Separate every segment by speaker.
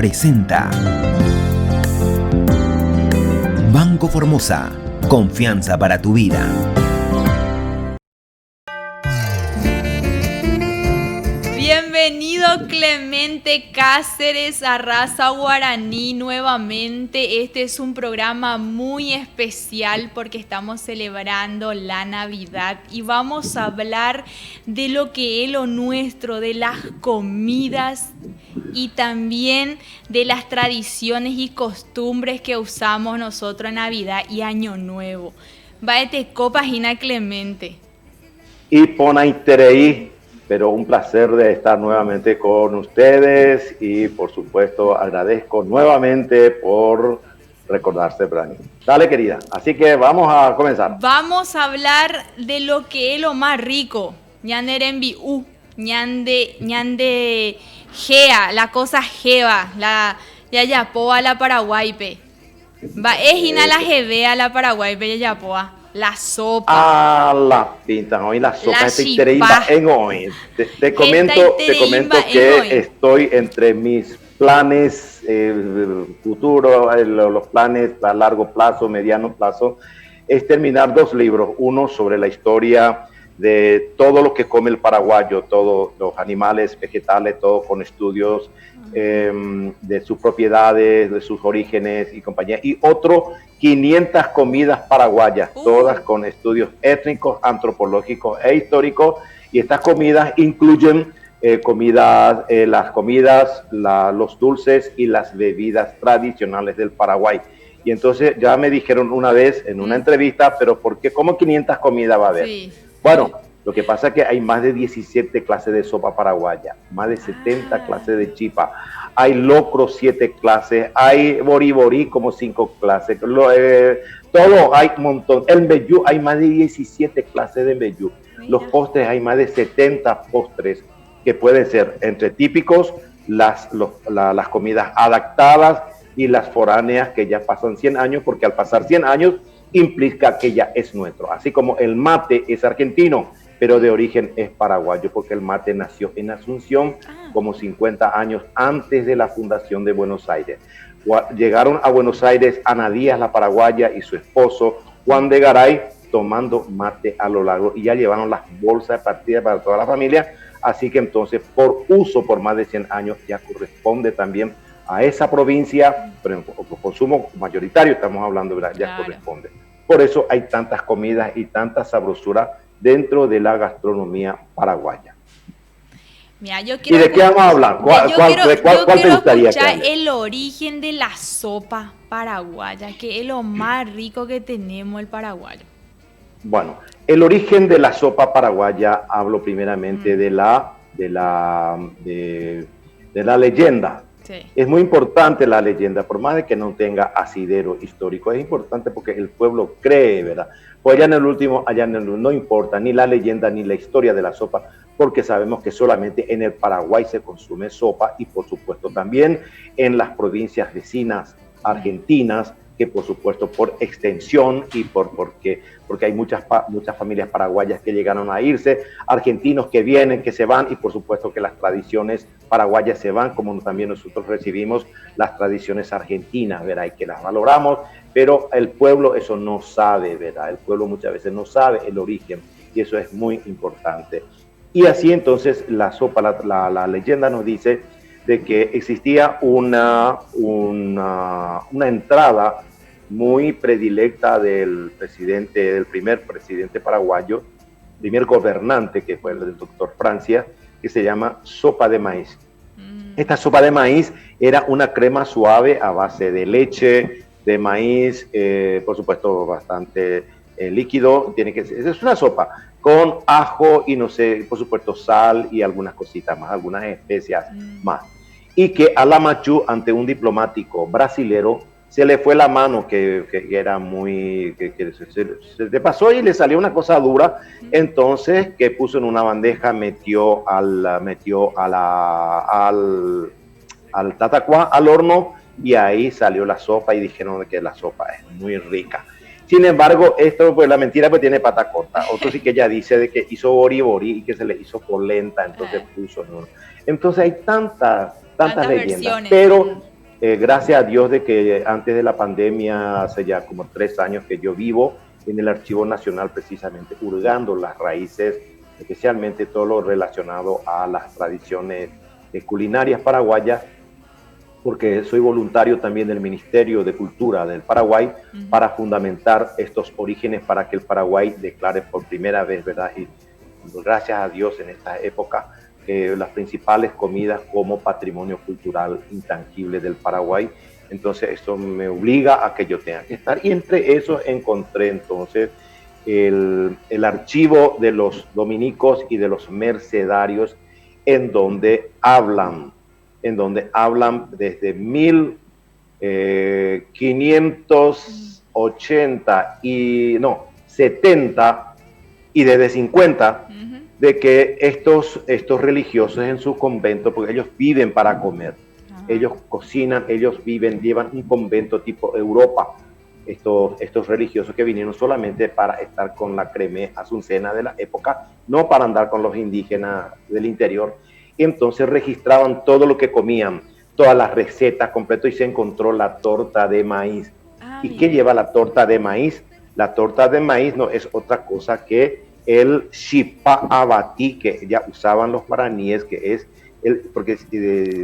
Speaker 1: presenta Banco Formosa, confianza para tu vida.
Speaker 2: Bienvenido Clemente Cáceres a Raza Guaraní nuevamente. Este es un programa muy especial porque estamos celebrando la Navidad y vamos a hablar de lo que es lo nuestro, de las comidas y también de las tradiciones y costumbres que usamos nosotros en Navidad y Año Nuevo. Váete copagina Clemente.
Speaker 3: Y pona interés. Pero un placer de estar nuevamente con ustedes y por supuesto agradezco nuevamente por recordarse para mí. Dale querida, así que vamos a comenzar.
Speaker 2: Vamos a hablar de lo que es lo más rico. Ñanderembi ñande gea, la cosa jeva, la yayapoa la paraguaype. Va ejina la jevea la paraguaype yayapoa. La sopa.
Speaker 3: Ah, la pinta hoy, la sopa en hoy. Te comento que estoy entre mis planes futuros, los planes a largo plazo, mediano plazo, es terminar 2 libros. Uno sobre la historia de todo lo que come el paraguayo, todos los animales, vegetales, todo con estudios de sus propiedades, de sus orígenes y compañía. Y otro, 500 comidas paraguayas, todas con estudios étnicos, antropológicos e históricos. Y estas comidas incluyen las comidas, los dulces y las bebidas tradicionales del Paraguay. Y entonces ya me dijeron una vez en una entrevista, pero ¿por qué? ¿Cómo 500 comidas va a haber? Sí. Bueno, lo que pasa es que hay más de 17 clases de sopa paraguaya, más de 70 clases de chipa, hay locro 7 clases, hay boriborí como 5 clases, todo hay un montón. El mbejú hay más de 17 clases de mbejú. Los postres hay más de 70 postres que pueden ser entre típicos, las comidas adaptadas y las foráneas que ya pasan 100 años, porque al pasar 100 años implica que ya es nuestro. Así como el mate es argentino, pero de origen es paraguayo, porque el mate nació en Asunción como 50 años antes de la fundación de Buenos Aires. Llegaron a Buenos Aires Ana Díaz, la paraguaya, y su esposo Juan de Garay, tomando mate a lo largo, y ya llevaron las bolsas de partida para toda la familia, así que entonces por uso por más de 100 años ya corresponde también a esa provincia, pero en consumo mayoritario estamos hablando, ¿verdad? Ya claro. Corresponde. Por eso hay tantas comidas y tanta sabrosura dentro de la gastronomía paraguaya.
Speaker 2: Mira, yo quiero
Speaker 3: ¿Y de qué vamos a hablar? ¿Cuál te gustaría que hable?
Speaker 2: El origen de la sopa paraguaya, que es lo más rico que tenemos el paraguayo.
Speaker 3: Bueno, el origen de la sopa paraguaya, hablo primeramente de la leyenda. Sí. Es muy importante la leyenda, por más de que no tenga asidero histórico, es importante porque el pueblo cree, ¿verdad? Pues no importa ni la leyenda ni la historia de la sopa, porque sabemos que solamente en el Paraguay se consume sopa y por supuesto también en las provincias vecinas argentinas, que por supuesto por extensión y porque hay muchas familias paraguayas que llegaron a irse, argentinos que vienen, que se van, y por supuesto que las tradiciones paraguayas se van, como también nosotros recibimos las tradiciones argentinas, ¿verdad? Y que las valoramos, pero el pueblo eso no sabe, ¿verdad? El pueblo muchas veces no sabe el origen y eso es muy importante. Y así entonces la sopa, la leyenda nos dice de que existía una entrada muy predilecta del primer presidente paraguayo, primer gobernante, que fue el del doctor Francia, que se llama sopa de maíz. Esta sopa de maíz era una crema suave a base de leche, de maíz, por supuesto bastante líquido, es una sopa con ajo y no sé, por supuesto sal y algunas cositas más, algunas especias más. Y que a Lamachú, ante un diplomático brasilero, se le fue la mano, que era muy, se le pasó y le salió una cosa dura, entonces que puso en una bandeja, metió al tatacuá, al horno, y ahí salió la sopa y dijeron que la sopa es muy rica. Sin embargo, esto, pues la mentira pues tiene pata corta. Otro sí que ella dice de que hizo boriborí y que se le hizo polenta, entonces puso, ¿no? Entonces hay tantas leyendas, Gracias a Dios de que antes de la pandemia, hace ya como 3 años que yo vivo en el Archivo Nacional, precisamente hurgando las raíces, especialmente todo lo relacionado a las tradiciones culinarias paraguayas, porque soy voluntario también del Ministerio de Cultura del Paraguay para fundamentar estos orígenes, para que el Paraguay declare por primera vez, ¿verdad? Y gracias a Dios en esta época, las principales comidas como patrimonio cultural intangible del Paraguay. Entonces esto me obliga a que yo tenga que estar, y entre esos encontré entonces el archivo de los dominicos y de los mercedarios, en donde hablan desde 70 y desde 50, de que estos religiosos en su convento, porque ellos viven para comer, ellos cocinan, ellos viven, llevan un convento tipo Europa, estos religiosos que vinieron solamente para estar con la cremé azucena de la época, no para andar con los indígenas del interior. Y entonces registraban todo lo que comían, todas las recetas completas, y se encontró la torta de maíz. ¿Y qué lleva la torta de maíz? La torta de maíz no es otra cosa que el xipa abatí, que ya usaban los guaraníes, que es porque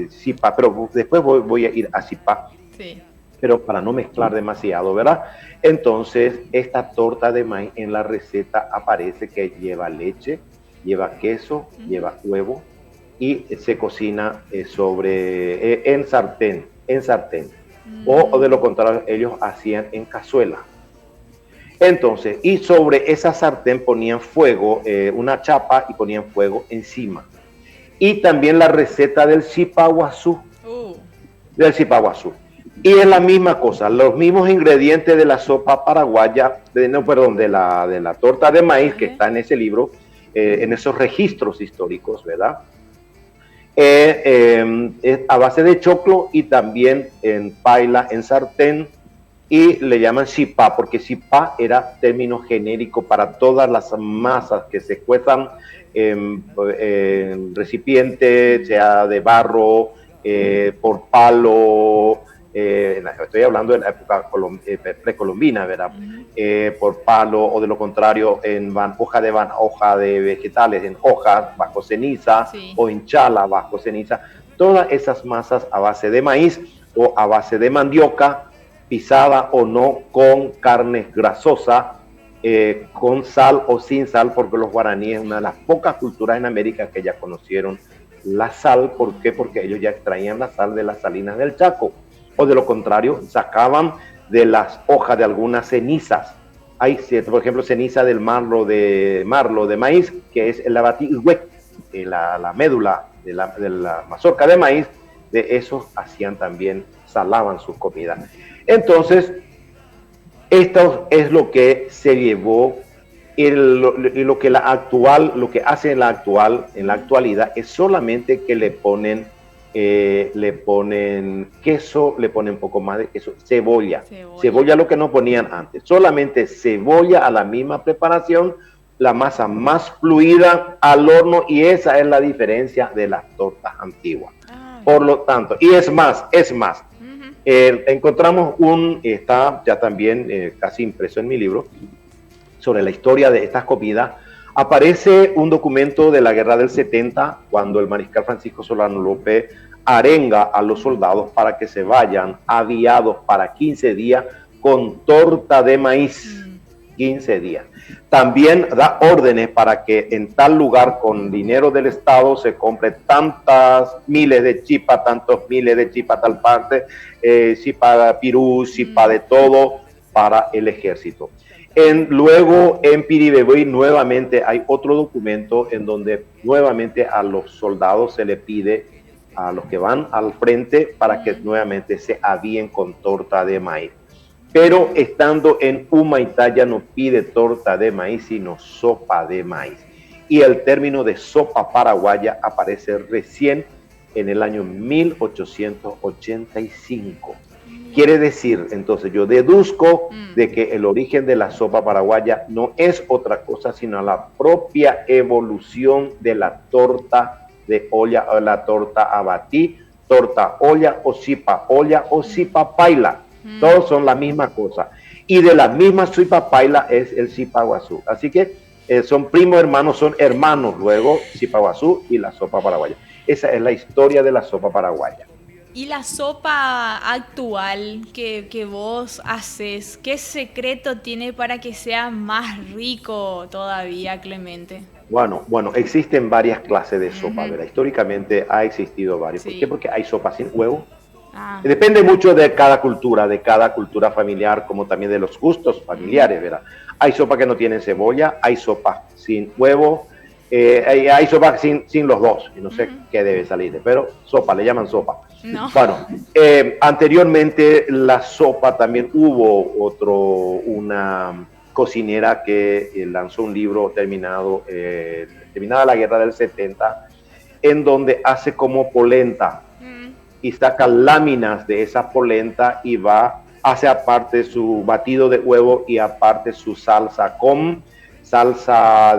Speaker 3: xipa, pero después voy a ir a xipa, sí, pero para no mezclar demasiado, ¿verdad? Entonces, esta torta de maíz en la receta aparece que lleva leche, lleva queso, lleva huevo, y se cocina en sartén, o de lo contrario, ellos hacían en cazuela. Entonces, y sobre esa sartén ponían fuego, una chapa, y ponían fuego encima. Y también la receta del xipaguazú, y es la misma cosa, los mismos ingredientes de la sopa paraguaya, de la torta de maíz, que está en ese libro, en esos registros históricos, ¿verdad? A base de choclo y también en paila, en sartén, y le llaman xipa, porque xipa era término genérico para todas las masas que se cuezan en recipiente, sea de barro, por palo, estoy hablando de la época precolombina, ¿verdad? Por palo, o de lo contrario en hoja de vegetales, en hojas bajo ceniza, sí, o en chala bajo ceniza. Todas esas masas a base de maíz o a base de mandioca, pisada o no, con carne grasosa, con sal o sin sal, porque los guaraníes, una de las pocas culturas en América que ya conocieron la sal. ¿Por qué? Porque ellos ya extraían la sal de las salinas del Chaco, o de lo contrario, sacaban de las hojas de algunas cenizas. Hay, por ejemplo, ceniza del marlo de maíz, que es el abatí, la médula de la mazorca de maíz. De esos hacían también, salaban sus comidas. Entonces, esto es lo que se llevó, y lo que hace en la actualidad es solamente que le ponen queso, le ponen un poco más de queso, cebolla, lo que no ponían antes, solamente cebolla a la misma preparación, la masa más fluida al horno, y esa es la diferencia de las tortas antiguas. Por lo tanto, y es más, encontramos está ya también casi impreso en mi libro, sobre la historia de estas comidas. Aparece un documento de la Guerra del 70, cuando el mariscal Francisco Solano López arenga a los soldados para que se vayan aviados para 15 días con torta de maíz. 15 días. También da órdenes para que en tal lugar, con dinero del Estado, se compre tantos miles de chipa, tal parte, chipa pirú, chipa de todo, para el ejército. Luego en Piribebuy nuevamente hay otro documento en donde nuevamente a los soldados se le pide, a los que van al frente, para que nuevamente se avíen con torta de maíz. Pero estando en Humaitá ya no pide torta de maíz, sino sopa de maíz. Y el término de sopa paraguaya aparece recién en el año 1885. Quiere decir, entonces yo deduzco de que el origen de la sopa paraguaya no es otra cosa sino la propia evolución de la torta de olla o la torta abatí, torta olla o sipa paila. Todos son la misma cosa. Y de la misma sipa paila es el sipaguazú. Así que son primos hermanos, son hermanos luego, sipaguazú y la sopa paraguaya. Esa es la historia de la sopa paraguaya.
Speaker 2: Y la sopa actual que vos haces, ¿qué secreto tiene para que sea más rico todavía, Clemente?
Speaker 3: Bueno, existen varias clases de sopa, ¿verdad? Históricamente ha existido varias.
Speaker 2: Sí.
Speaker 3: ¿Por qué? Porque hay sopa sin huevo. Depende mucho de cada cultura familiar, como también de los gustos familiares, ¿verdad? Hay sopa que no tiene cebolla, hay sopa sin huevo, hay sopa sin los dos, y no sé qué debe salir, pero sopa, le llaman sopa.
Speaker 2: No.
Speaker 3: Bueno, anteriormente la sopa también hubo una cocinera que lanzó un libro terminada la guerra del 70, en donde hace como polenta y saca láminas de esa polenta y hace aparte su batido de huevo y aparte su salsa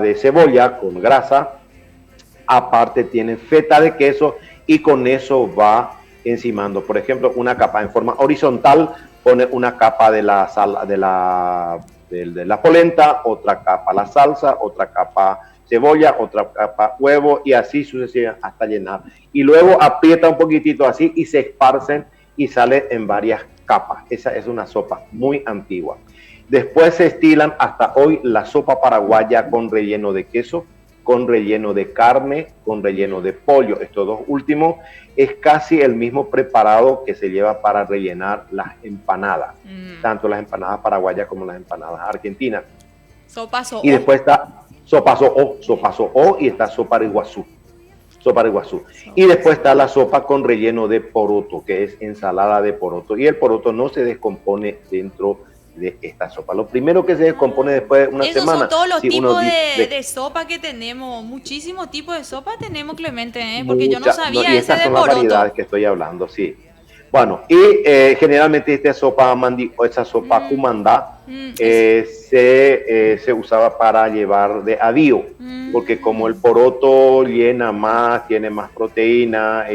Speaker 3: de cebolla con grasa, aparte tiene feta de queso y con eso va encimando. Por ejemplo, una capa en forma horizontal, pone una capa de la polenta, otra capa la salsa, otra capa cebolla, otra capa huevo y así sucesivamente hasta llenar. Y luego aprieta un poquitito así y se esparcen y sale en varias capas. Esa es una sopa muy antigua. Después se estilan hasta hoy la sopa paraguaya con relleno de queso, con relleno de carne, con relleno de pollo. Estos dos últimos es casi el mismo preparado que se lleva para rellenar las empanadas, tanto las empanadas paraguayas como las empanadas argentinas.
Speaker 2: Sopa so'o.
Speaker 3: Y después está sopa so'o y está sopa iguazú. Y después está la sopa con relleno de poroto, que es ensalada de poroto. Y el poroto no se descompone dentro de esta sopa. Lo primero que se descompone después de una semana.
Speaker 2: Esos son todos los tipos de sopa que tenemos. Muchísimos tipos de sopa tenemos, Clemente, porque yo no sabía ese de poroto. Estas son las
Speaker 3: variedades que estoy hablando, sí. Bueno, y generalmente esa sopa cumandá se usaba para llevar de avío, porque como el poroto llena más, tiene más proteína,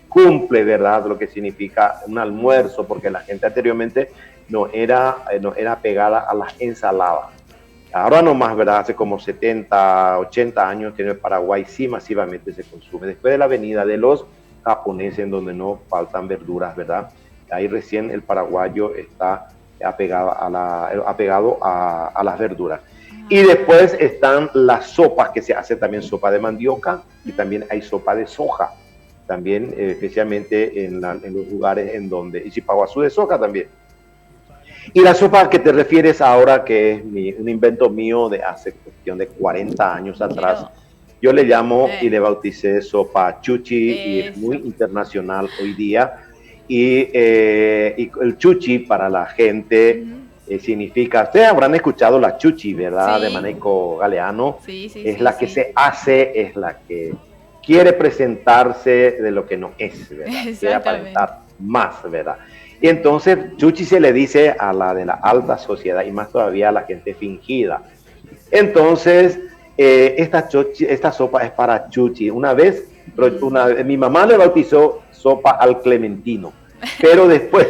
Speaker 3: cumple, ¿verdad?, lo que significa un almuerzo, porque la gente anteriormente no era pegada a las ensaladas. Ahora nomás, ¿verdad?, hace como 70, 80 años que en el Paraguay sí masivamente se consume. Después de la venida de los japoneses, en donde no faltan verduras, ¿verdad? Ahí recién el paraguayo está apegado a las verduras. Y después están las sopas, que se hace también sopa de mandioca, y también hay sopa de soja, también especialmente en los lugares en donde, y sipaguazú de soja también. Y la sopa que te refieres ahora, que es un invento mío de hace cuestión de 40 años atrás, yo le llamo y le bauticé sopa chuchi, y es muy internacional hoy día. Y el chuchi para la gente significa, ustedes habrán escuchado la chuchi, ¿verdad? Sí. De Maneco Galeano. Es la que se hace, es la que quiere presentarse de lo que no es, ¿verdad? Quiere aparentar más, ¿verdad? Y entonces chuchi se le dice a la de la alta sociedad y más todavía a la gente fingida. Entonces, esta sopa es para chuchi. Una vez mi mamá le bautizó sopa al clementino, pero después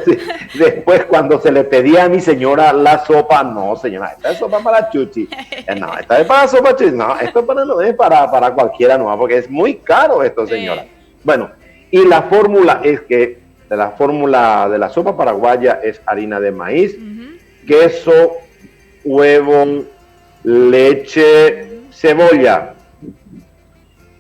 Speaker 3: cuando se le pedía a mi señora la sopa, no señora, esta es sopa para chuchi, no, esta es para sopa chuchi, no, esto no es para cualquiera, no, porque es muy caro esto, señora. Bueno, y la fórmula es que la fórmula de la sopa paraguaya es harina de maíz, queso, huevo, leche, cebolla,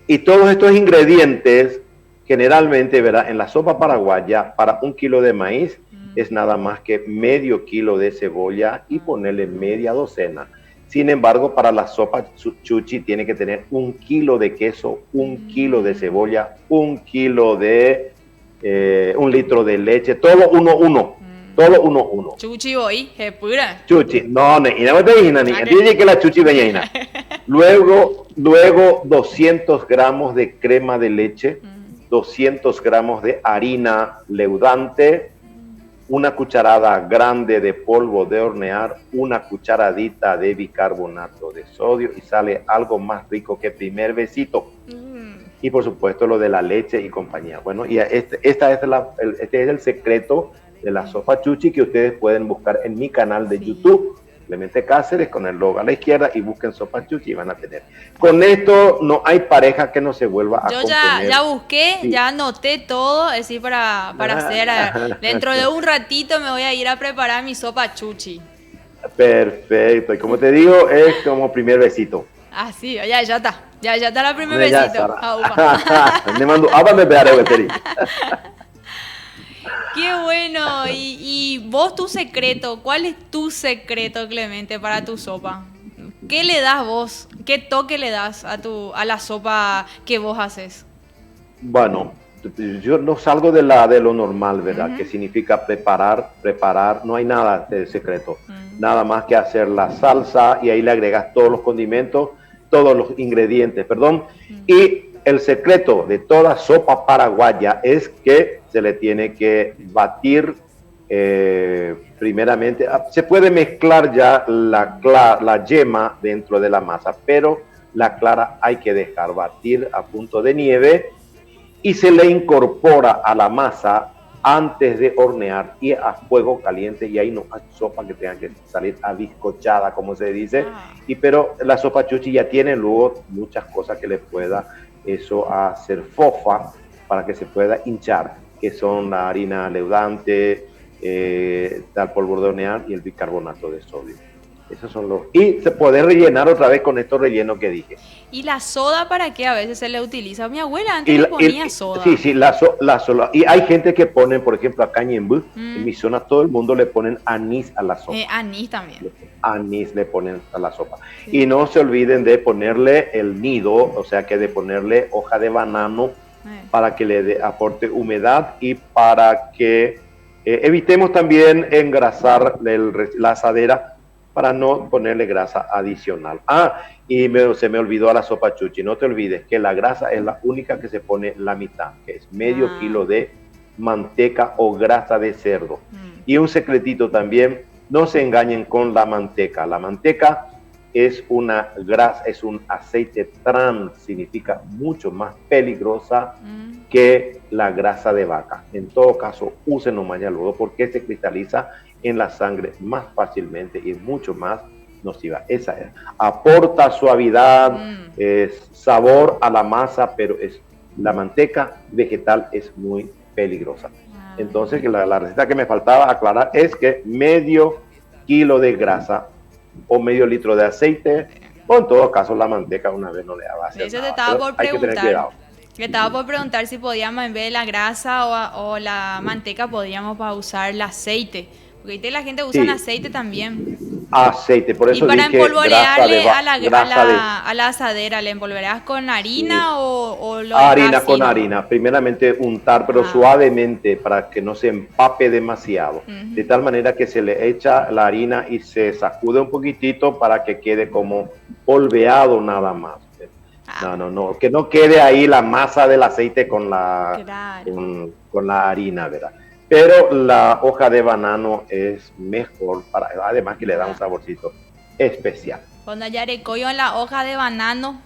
Speaker 3: y todos estos ingredientes generalmente, ¿verdad?, en la sopa paraguaya, para 1 kilo de maíz es nada más que medio kilo de cebolla y ponerle media docena. Sin embargo, para la sopa chuchi tiene que tener 1 kilo de queso, 1 kilo de cebolla, 1 kilo de 1 litro de leche, todo uno. Todo uno.
Speaker 2: Chuchi hoy, je pura.
Speaker 3: Chuchi, no, ni tiene que la chuchi veñina. Luego 200 gramos de crema de leche, 200 gramos de harina leudante, 1 cucharada grande de polvo de hornear, 1 cucharadita de bicarbonato de sodio y sale algo más rico que primer besito. y por supuesto lo de la leche y compañía. Bueno, y este es el secreto de la sopa chuchi que ustedes pueden buscar en mi canal de YouTube, Clemente Cáceres, con el logo a la izquierda, y busquen sopa chuchi y van a tener. Con esto no hay pareja que no se vuelva a componer.
Speaker 2: Yo ya busqué, ya anoté todo, así para hacer. Dentro de un ratito me voy a ir a preparar mi sopa chuchi.
Speaker 3: Perfecto, y como te digo, es como primer besito.
Speaker 2: Ah, sí, ya está. Ya está el primer besito.
Speaker 3: Me mando, ábame
Speaker 2: Qué bueno. Y vos, tu secreto, ¿cuál es tu secreto, Clemente, para tu sopa? ¿Qué le das vos? ¿Qué toque le das a la sopa que vos haces?
Speaker 3: Bueno, yo no salgo de lo normal, ¿verdad? Que significa preparar, no hay nada de secreto. Nada más que hacer la salsa y ahí le agregas todos los condimentos, todos los ingredientes, y el secreto de toda sopa paraguaya es que se le tiene que batir primeramente. Se puede mezclar ya la yema dentro de la masa, pero la clara hay que dejar batir a punto de nieve y se le incorpora a la masa antes de hornear y a fuego caliente, y ahí no hay sopa que tenga que salir abiscochada, como se dice, pero la sopa chuchi ya tiene luego muchas cosas que le pueda eso hacer fofa para que se pueda hinchar, que son la harina leudante, el polvo de hornear y el bicarbonato de sodio. Esos son los... Y se puede rellenar otra vez con estos rellenos que dije.
Speaker 2: ¿Y la soda para qué a veces se le utiliza? Mi abuela antes le ponía soda.
Speaker 3: Sí, la soda. Y hay gente que pone, por ejemplo, acá en Ñemby, en mi zona, todo el mundo le ponen anís a la sopa.
Speaker 2: Anís también.
Speaker 3: Anís le ponen a la sopa. Sí. Y no se olviden de ponerle el nido, o sea que de ponerle hoja de banano para que le aporte humedad y para que evitemos también engrasar la asadera, para no ponerle grasa adicional. Y se me olvidó a la sopa chuchi. No te olvides que la grasa es la única que se pone la mitad, que es medio kilo de manteca o grasa de cerdo. Y un secretito también, no se engañen con la manteca. La manteca es una grasa, es un aceite trans, significa mucho más peligrosa que la grasa de vaca. En todo caso, úsenlo mañana luego porque se cristaliza en la sangre más fácilmente y es mucho más nociva. Esa es. Aporta suavidad, sabor a la masa, pero la manteca vegetal es muy peligrosa. Entonces, la receta que me faltaba aclarar es que medio kilo de grasa o medio litro de aceite, o en todo caso la manteca una vez no le va a hacer nada.
Speaker 2: Te estaba por preguntar si podíamos, en vez de la grasa o la manteca, podíamos usar el aceite. Porque la gente usa aceite también.
Speaker 3: Aceite, por eso.
Speaker 2: Y para empolvorearle a la asadera, ¿le empolvoreas con harina o lo
Speaker 3: harina con harina? Primeramente untar, pero suavemente para que no se empape demasiado. De tal manera que se le echa la harina y se sacude un poquitito para que quede como polveado nada más. No, que no quede ahí la masa del aceite con la harina, ¿verdad? Pero la hoja de banano es mejor, además que le da un saborcito especial.
Speaker 2: Cuando ya recoyo en la hoja de banano,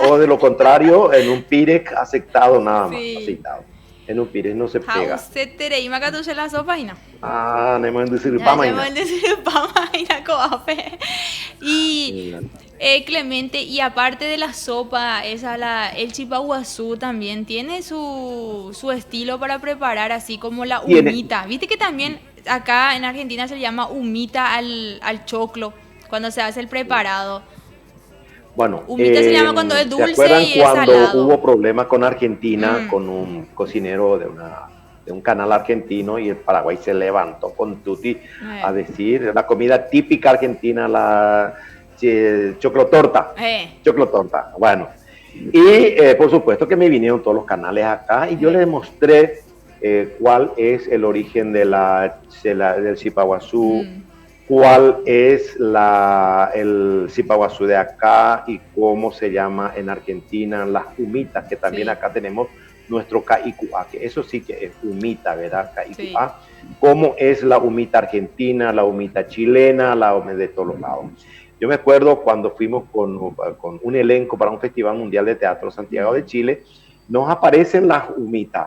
Speaker 3: o de lo contrario, en un pirec aceitado nada más, aceitado. En un pirec no se pega.
Speaker 2: la sopa y no.
Speaker 3: No me decir
Speaker 2: Y Clemente, y aparte de la sopa, el chipaguazú también tiene su estilo para preparar, así como la humita. Viste que también acá en Argentina se llama humita al choclo, cuando se hace el preparado.
Speaker 3: Bueno,
Speaker 2: humita se llama cuando es dulce y es
Speaker 3: cuando
Speaker 2: salado.
Speaker 3: Hubo problemas con Argentina, con un cocinero de un canal argentino, y el Paraguay se levantó con tutti a decir la comida típica argentina, la choclotorta. Choclotorta, bueno. Y por supuesto que me vinieron todos los canales acá y yo les mostré cuál es el origen del chipaguazú, cuál es el chipaguazú de acá y cómo se llama en Argentina las humitas, que también acá tenemos nuestro caicua, que eso sí que es humita, ¿verdad? Caicua. Cómo es la humita argentina, la humita chilena, la humita de todos los lados. Yo me acuerdo cuando fuimos con un elenco para un festival mundial de teatro Santiago de Chile, nos aparecen las humitas,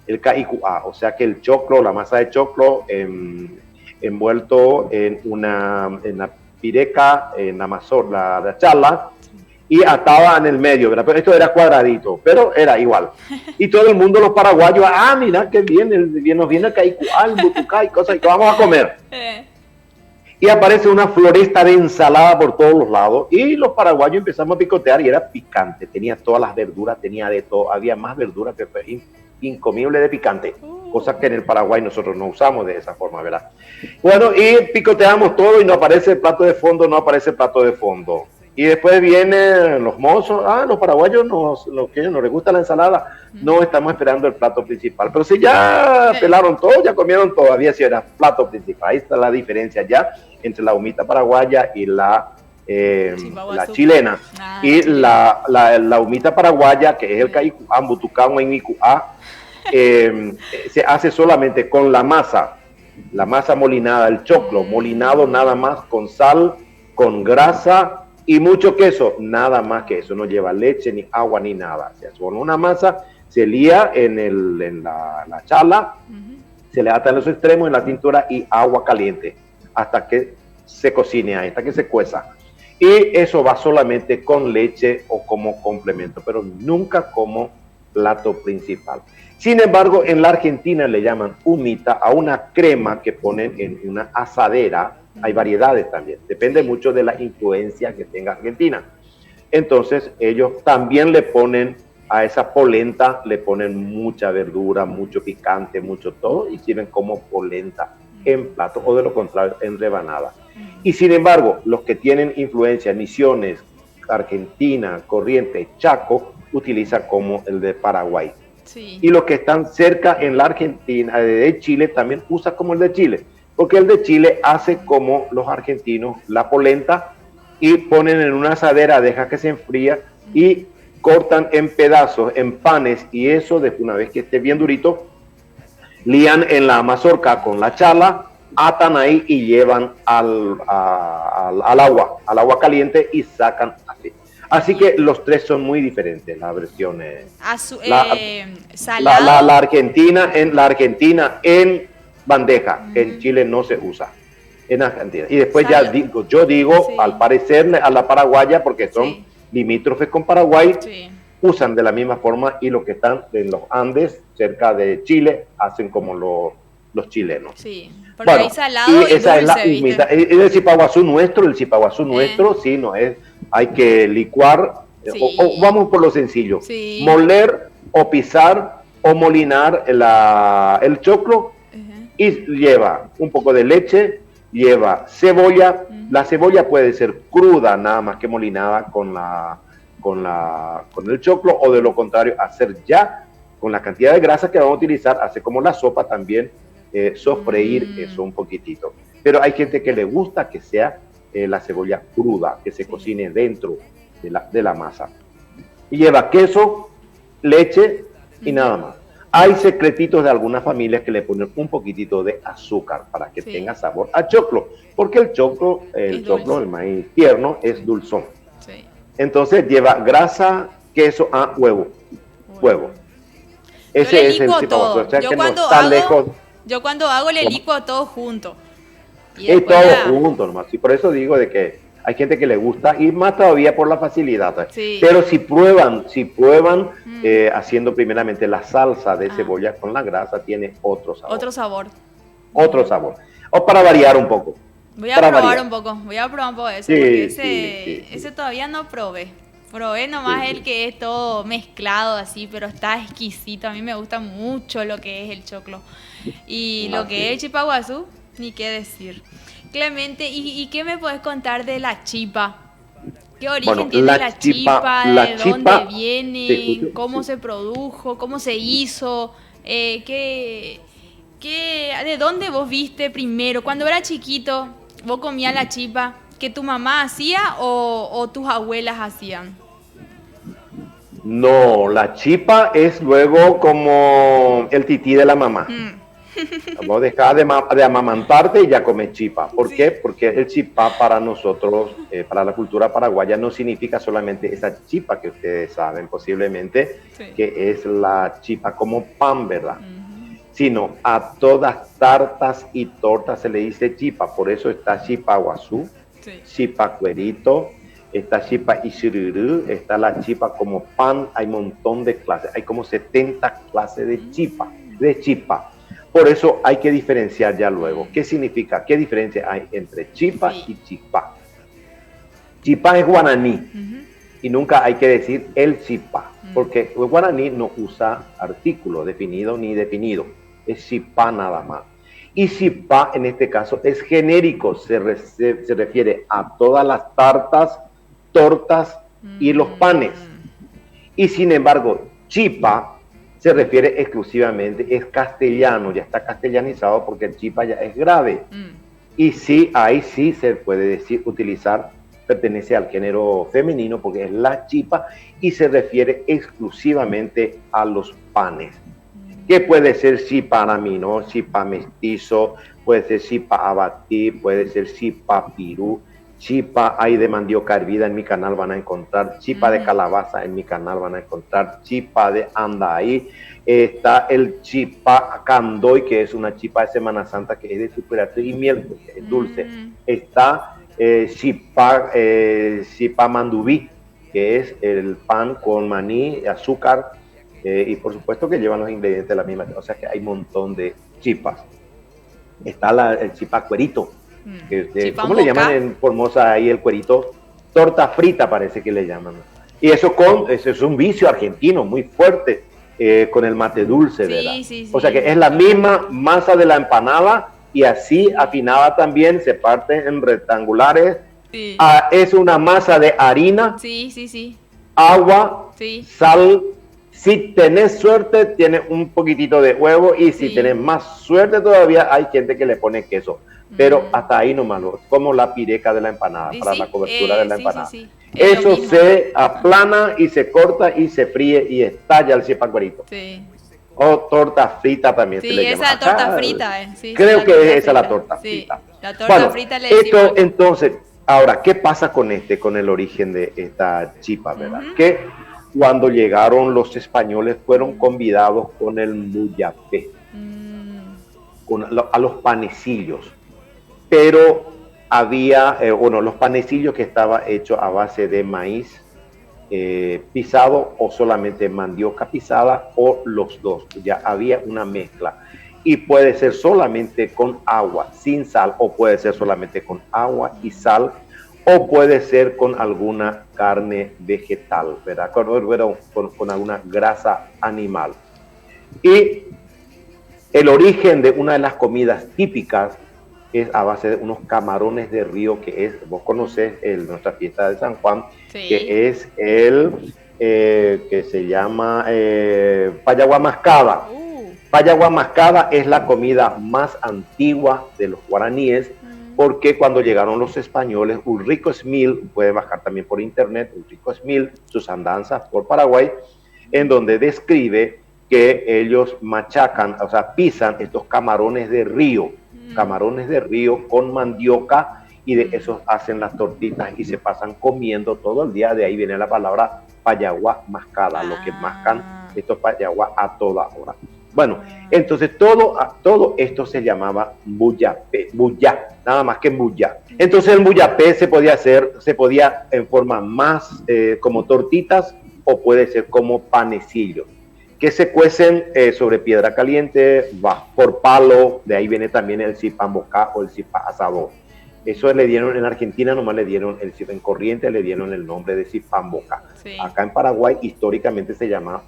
Speaker 3: el KIQA, o sea que el choclo, la masa de choclo envuelto en una pireca, en la mazorca, la chala, y ataba en el medio, ¿verdad? Pero esto era cuadradito, pero era igual. Y todo el mundo, los paraguayos, mira qué bien, nos viene el KIQA, el butucá y cosas, y que vamos a comer. Y aparece una floresta de ensalada por todos los lados, y los paraguayos empezamos a picotear, y era picante, tenía todas las verduras, tenía de todo, había más verduras que fue incomible de picante, cosas que en el Paraguay nosotros no usamos de esa forma, ¿verdad? Bueno, y picoteamos todo, y no aparece el plato de fondo, no aparece el plato de fondo. Y después vienen los mozos, los paraguayos nos les gusta la ensalada, no estamos esperando el plato principal. Pero si ya pelaron todo, ya comieron todavía si era plato principal. Ahí está la diferencia ya entre la humita paraguaya y la chilena. Y la humita paraguaya, que es el KIQA, butucá o IQA, se hace solamente con la masa molinada, el choclo molinado nada más con sal, con grasa, y mucho queso, nada más que eso, no lleva leche, ni agua, ni nada. Se hace con una masa, se lía en la chala, se le ata en los extremos, en la tintura, y agua caliente, hasta que se cocine ahí, hasta que se cueza. Y eso va solamente con leche o como complemento, pero nunca como plato principal. Sin embargo, en la Argentina le llaman humita a una crema que ponen en una asadera. Hay variedades también, depende mucho de la influencia que tenga Argentina. Entonces ellos también le ponen a esa polenta, le ponen mucha verdura, mucho picante, mucho todo, y sirven como polenta en plato, o de lo contrario en rebanada. Y sin embargo, los que tienen influencia, Misiones, Argentina, Corrientes, Chaco, utilizan como el de Paraguay. Sí. Y los que están cerca en la Argentina, de Chile, también usan como el de Chile. Porque el de Chile hace como los argentinos la polenta, y ponen en una asadera, deja que se enfría, y cortan en pedazos, en panes, y eso después, una vez que esté bien durito, lían en la mazorca con la chala, atan ahí y llevan al agua caliente, y sacan así. Así que los tres son muy diferentes, las versiones. La Argentina en bandeja, en Chile no se usa, en Argentina. Y después yo digo, sí, al parecer a la paraguaya, porque son limítrofes con Paraguay, usan de la misma forma, y los que están en los Andes, cerca de Chile, hacen como los chilenos. Sí, porque hay salado y esa dulce, es la humita. El cipaguazú nuestro, sí, no es, hay que licuar, o vamos por lo sencillo, moler o pisar o molinar el choclo, y lleva un poco de leche, lleva cebolla. La cebolla puede ser cruda, nada más que molinada con el choclo, o de lo contrario, hacer ya con la cantidad de grasa que vamos a utilizar, hace como la sopa también, sofreír eso un poquitito. Pero hay gente que le gusta que sea la cebolla cruda, que se cocine dentro de la masa. Y lleva queso, leche y nada más. Hay secretitos de algunas familias que le ponen un poquitito de azúcar para que tenga sabor a choclo, porque el choclo, el maíz tierno, es dulzón. Sí. Entonces lleva grasa, queso, huevo. Ese es el cipaguazú. O sea,
Speaker 2: yo cuando hago le licuo todo junto.
Speaker 3: Es todo junto nomás. Y por eso digo de que hay gente que le gusta, y más todavía por la facilidad. Sí. Pero si prueban haciendo primeramente la salsa de cebolla con la grasa, tiene otro sabor. Otro sabor. O para variar un poco.
Speaker 2: Voy a probar un poco de eso, porque ese todavía no probé. Probé nomás el que es todo mezclado así, pero está exquisito. A mí me gusta mucho lo que es el choclo. Y lo que es el chipaguazú, ni qué decir. Clemente, ¿y qué me puedes contar de la chipa? ¿Qué origen tiene la chipa? ¿De dónde viene? ¿Cómo se produjo? ¿Cómo se hizo? ¿De dónde vos viste primero? Cuando era chiquito, ¿vos comías la chipa que tu mamá hacía o tus abuelas hacían?
Speaker 3: No, la chipa es luego como el tití de la mamá. Vos dejás de amamantarte y ya comes chipa. ¿Por qué? Porque el chipa para nosotros, para la cultura paraguaya, no significa solamente esa chipa que ustedes saben posiblemente, que es la chipa como pan, ¿verdad? Sino a todas tartas y tortas se le dice chipa. Por eso está chipa guazú, chipa cuerito, está chipa isururú, está la chipa como pan. Hay un montón de clases, hay como 70 clases de chipa. Por eso hay que diferenciar ya luego. ¿Qué significa? ¿Qué diferencia hay entre chipa y chipá? Chipá es guaraní y nunca hay que decir el chipá, porque el guaraní no usa artículo definido ni definido. Es chipá nada más. Y chipá en este caso es genérico, se refiere a todas las tartas, tortas y los panes. Y sin embargo, chipa se refiere exclusivamente, es castellano, ya está castellanizado porque el chipa ya es grave. Y sí, ahí sí se puede decir, utilizar, pertenece al género femenino porque es la chipa y se refiere exclusivamente a los panes. Que puede ser chipa aramino, chipa mestizo, puede ser chipa abatí, puede ser chipa pirú, chipa hay de mandioca hervida, en mi canal van a encontrar, chipa de calabaza en mi canal van a encontrar, chipa de andaí, está el chipa candoy, que es una chipa de Semana Santa que es de chocolate y miel, es dulce. Está chipa mandubí, que es el pan con maní, azúcar, y por supuesto que llevan los ingredientes de la misma, o sea que hay un montón de chipas. Está el chipa cuerito, ¿cómo le llaman en Formosa ahí el cuerito? Torta frita parece que le llaman. Y eso es un vicio argentino muy fuerte, con el mate dulce, ¿verdad? Sí. O sea que es la misma masa de la empanada y así afinada también, se parte en rectangulares. Es una masa de harina, agua, sal. Si tenés suerte, tienes un poquitito de huevo y si tenés más suerte todavía, hay gente que le pone queso. Pero hasta ahí nomás, como la pireca de la empanada, para la cobertura de la empanada. Eso se aplana y se corta y se fríe y estalla el chipacuerito. O torta frita también se le llama.
Speaker 2: Sí, esa torta frita.
Speaker 3: Creo que esa es la torta frita.
Speaker 2: La torta frita le decimos.
Speaker 3: Esto, entonces, ahora, ¿qué pasa con el origen de esta chipa, verdad? Que cuando llegaron los españoles fueron convidados con el muyapé, a los panecillos, pero había, los panecillos que estaba hecho a base de maíz pisado o solamente mandioca pisada o los dos, ya había una mezcla y puede ser solamente con agua, sin sal, o puede ser solamente con agua y sal, o puede ser con alguna carne vegetal, ¿verdad? Con alguna grasa animal. Y el origen de una de las comidas típicas es a base de unos camarones de río, que es, vos conocés nuestra fiesta de San Juan, que es que se llama payagua mascada. Payagua mascada es la comida más antigua de los guaraníes, porque cuando llegaron los españoles, Ulrico Smil, puede bajar también por internet, Ulrico Smil, sus andanzas por Paraguay, en donde describe que ellos machacan, o sea, pisan estos camarones de río con mandioca, y de esos hacen las tortitas y se pasan comiendo todo el día. De ahí viene la palabra payagua mascada, lo que mascan estos payagua a toda hora. Bueno, entonces todo esto se llamaba mbuyapé, nada más que mbuyá. Entonces el mbuyapé se podía en forma más como tortitas, o puede ser como panecillos, que se cuecen sobre piedra caliente, por palo. De ahí viene también el cipambocá o el cipa asador. Eso le dieron en Argentina, nomás le dieron en Corrientes le dieron el nombre de cipambocá. Acá en Paraguay históricamente se llama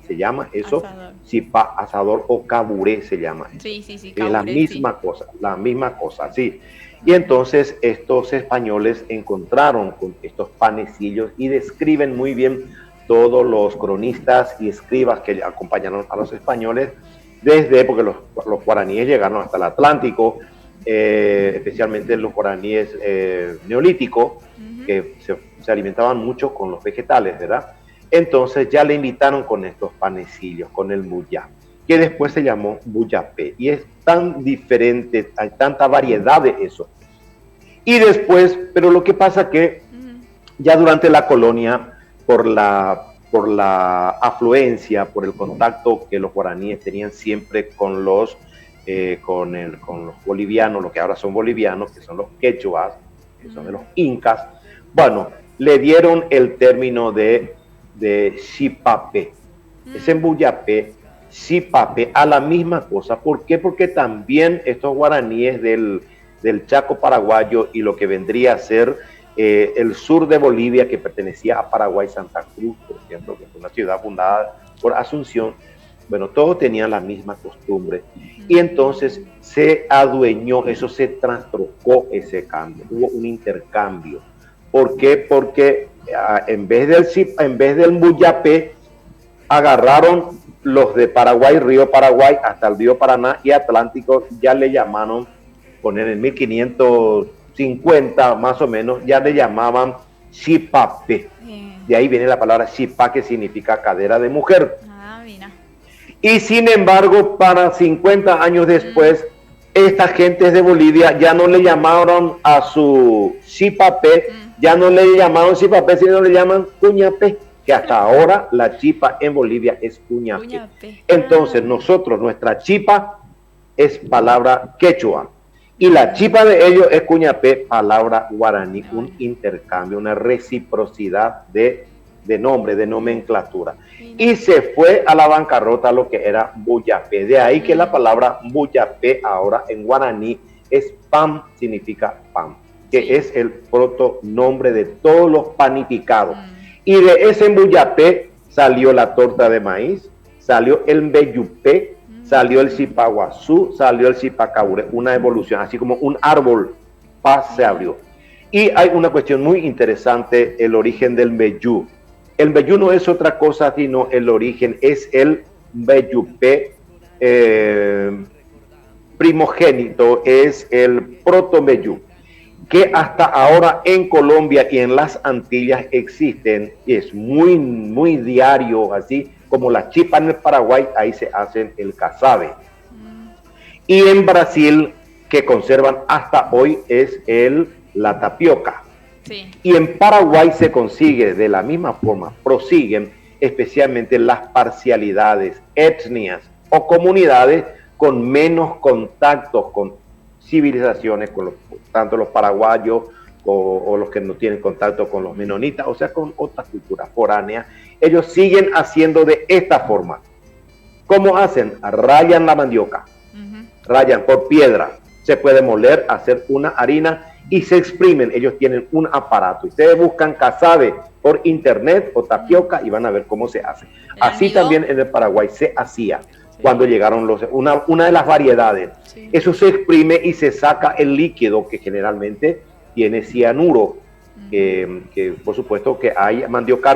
Speaker 3: eso cipa asador o caburé se llama. Es la misma cosa, sí. Y entonces estos españoles encontraron con estos panecillos y describen muy bien todos los cronistas y escribas que acompañaron a los españoles porque los guaraníes llegaron hasta el Atlántico, especialmente los guaraníes neolíticos, que se alimentaban mucho con los vegetales, ¿verdad? Entonces ya le invitaron con estos panecillos, con el muyá, que después se llamó Buyapé. Y es tan diferente, hay tanta variedad de eso. Y después, pero lo que pasa que ya durante la colonia, por la afluencia, por el contacto que los guaraníes tenían siempre con los bolivianos, los que ahora son bolivianos, que son los quechuas, que son de los incas, bueno, le dieron el término de Xipape. Es en Buyapé, Xipape, a la misma cosa. ¿Por qué? Porque también estos guaraníes del Chaco paraguayo y lo que vendría a ser el sur de Bolivia, que pertenecía a Paraguay, Santa Cruz, por ejemplo, que fue una ciudad fundada por Asunción, bueno, todos tenían la misma costumbre. Y entonces se adueñó, eso se trastocó ese cambio, hubo un intercambio. ¿Por qué? Porque en vez del Buyapé, agarraron los de Paraguay, Río Paraguay, hasta el río Paraná y Atlántico, ya le llamaron, poner en 1550 más o menos, ya le llamaban Xipape. De ahí viene la palabra Xipa, que significa cadera de mujer.
Speaker 2: Mira.
Speaker 3: Y sin embargo, para 50 años después, estas gentes de Bolivia ya no le llamaron a su Xipape, ya no le llamaron Xipape, sino le llaman Cuñapé, que hasta ahora la chipa en Bolivia es Cuñapé. Entonces nosotros, nuestra chipa es palabra quechua, y la chipa de ellos es Cuñapé, palabra guaraní, un intercambio, una reciprocidad de nombre, de nomenclatura. Y se fue a la bancarrota lo que era Buyapé. De ahí que la palabra Buyapé ahora en guaraní es pam, significa pan, que es el protonombre de todos los panificados. Y de ese Buyapé salió la torta de maíz, salió el mbeyupé, salió el zipaguazú, salió el zipacaure, una evolución, así como un árbol, paz se abrió. Y hay una cuestión muy interesante, el origen del mbeyú. El mbeyú no es otra cosa, sino el origen es el mbeyupé primogénito, es el proto-mbeyú, que hasta ahora en Colombia y en las Antillas existen, y es muy, muy diario, así como la chipa en el Paraguay, ahí se hacen el casabe. Y en Brasil, que conservan hasta hoy, es la tapioca.
Speaker 2: Sí.
Speaker 3: Y en Paraguay se consigue de la misma forma, prosiguen especialmente las parcialidades, etnias o comunidades con menos contactos con civilizaciones, tanto los paraguayos o los que no tienen contacto con los menonitas, o sea, con otras culturas foráneas. Ellos siguen haciendo de esta forma. ¿Cómo hacen? Rayan la mandioca, rayan por piedra, se puede moler, hacer una harina y se exprimen. Ellos tienen un aparato. Ustedes buscan casabe por internet o tapioca y van a ver cómo se hace. Así también en el Paraguay se hacía. Cuando llegaron una de las variedades. Sí. Eso se exprime y se saca el líquido que generalmente tiene cianuro, que por supuesto que hay mandioca